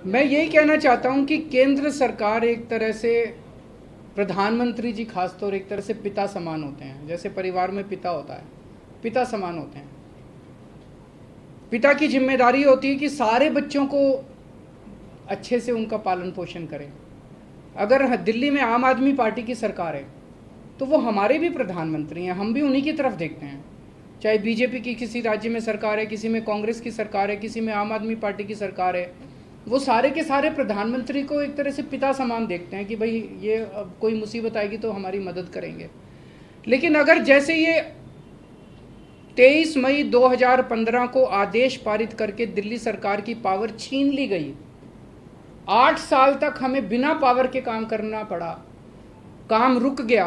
मैं यही कहना चाहता हूं कि केंद्र सरकार एक तरह से, प्रधानमंत्री जी खासतौर एक तरह से पिता समान होते हैं। जैसे परिवार में पिता होता है, पिता समान होते हैं। पिता की जिम्मेदारी होती है कि सारे बच्चों को अच्छे से उनका पालन पोषण करें। अगर दिल्ली में आम आदमी पार्टी की सरकार है तो वो हमारे भी प्रधानमंत्री हैं, हम भी उन्हीं की तरफ देखते हैं। चाहे बीजेपी की किसी राज्य में सरकार है, किसी में कांग्रेस की सरकार है, किसी में आम आदमी पार्टी की सरकार है, वो सारे के सारे प्रधानमंत्री को एक तरह से पिता समान देखते हैं कि भाई ये अब कोई मुसीबत आएगी तो हमारी मदद करेंगे। लेकिन अगर जैसे ये 23 मई 2015 को आदेश पारित करके दिल्ली सरकार की पावर छीन ली गई, 8 साल तक हमें बिना पावर के काम करना पड़ा, काम रुक गया,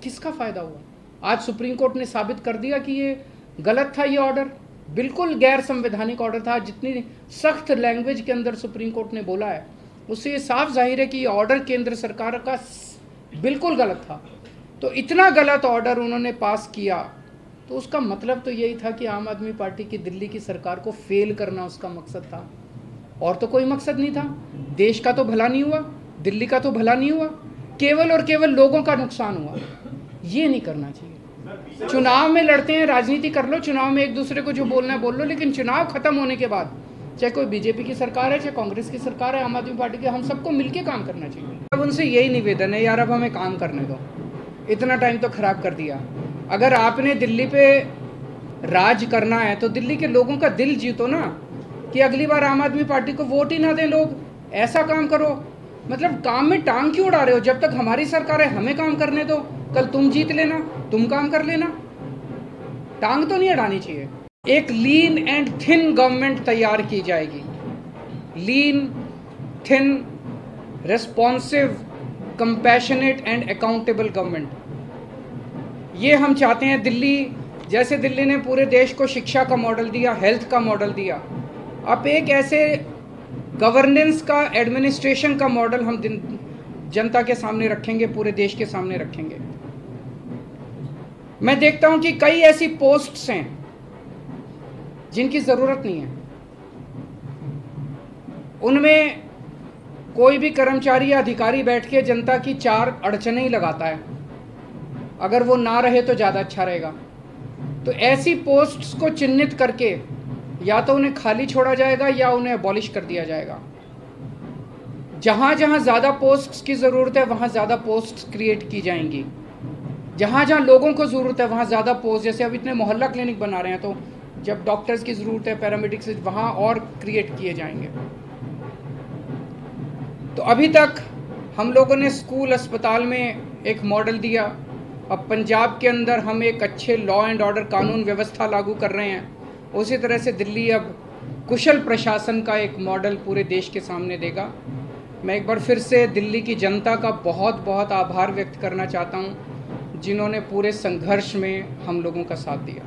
किसका फायदा हुआ? आज सुप्रीम कोर्ट ने साबित कर दिया कि ये गलत था, ये ऑर्डर बिल्कुल गैर संवैधानिक ऑर्डर था। जितनी सख्त लैंग्वेज के अंदर सुप्रीम कोर्ट ने बोला है उससे ये साफ जाहिर है कि ये ऑर्डर केंद्र सरकार का बिल्कुल गलत था। तो इतना गलत ऑर्डर उन्होंने पास किया तो उसका मतलब तो यही था कि आम आदमी पार्टी की दिल्ली की सरकार को फेल करना उसका मकसद था, और तो कोई मकसद नहीं था। देश का तो भला नहीं हुआ, दिल्ली का तो भला नहीं हुआ, केवल और केवल लोगों का नुकसान हुआ। ये नहीं करना चाहिए। चुनाव में लड़ते हैं, राजनीति कर लो, चुनाव में एक दूसरे को जो बोलना है बोल लो, लेकिन चुनाव खत्म होने के बाद चाहे कोई बीजेपी की सरकार है, चाहे कांग्रेस की सरकार है, आम आदमी पार्टी की, हम सबको मिलके काम करना चाहिए। अब उनसे यही निवेदन है, यार अब हमें काम करने दो, इतना टाइम तो खराब कर दिया। अगर आपने दिल्ली पे राज करना है तो दिल्ली के लोगों का दिल जीतो ना, कि अगली बार आम आदमी पार्टी को वोट ही ना दें लोग। ऐसा काम करो, मतलब काम में टांग क्यों उड़ा रहे हो? जब तक हमारी सरकार है हमें काम करने दो, कल तुम जीत लेना, तुम काम कर लेना, टांग तो नहीं अड़ानी चाहिए। एक लीन एंड थिन गवर्नमेंट तैयार की जाएगी, lean, thin, responsive, compassionate and accountable government. ये हम चाहते हैं। दिल्ली, जैसे दिल्ली ने पूरे देश को शिक्षा का मॉडल दिया, हेल्थ का मॉडल दिया, अब एक ऐसे गवर्नेंस का, एडमिनिस्ट्रेशन का मॉडल हम जनता के सामने रखेंगे, पूरे देश के सामने रखेंगे। मैं देखता हूं कि कई ऐसी पोस्ट्स हैं जिनकी जरूरत नहीं है। उनमें कोई भी कर्मचारी या अधिकारी बैठ के जनता की 4 अड़चनें ही लगाता है, अगर वो ना रहे तो ज़्यादा अच्छा रहेगा। तो ऐसी पोस्ट्स को चिन्हित करके या तो उन्हें खाली छोड़ा जाएगा या उन्हें अबॉलिश कर दिया जाएगा। जहाँ जहाँ ज़्यादा पोस्ट्स की ज़रूरत है वहाँ ज़्यादा पोस्ट्स क्रिएट की जाएंगी। जहाँ जहाँ लोगों को ज़रूरत है वहाँ ज़्यादा पोस्ट, जैसे अब इतने मोहल्ला क्लिनिक बना रहे हैं तो जब डॉक्टर्स की ज़रूरत है, पैरामेडिक्स, वहाँ और क्रिएट किए जाएंगे। तो अभी तक हम लोगों ने स्कूल, अस्पताल में एक मॉडल दिया, अब पंजाब के अंदर हम एक अच्छे लॉ एंड ऑर्डर, कानून व्यवस्था लागू कर रहे हैं। उसी तरह से दिल्ली अब कुशल प्रशासन का एक मॉडल पूरे देश के सामने देगा। मैं एक बार फिर से दिल्ली की जनता का बहुत बहुत आभार व्यक्त करना चाहता हूं, जिन्होंने पूरे संघर्ष में हम लोगों का साथ दिया।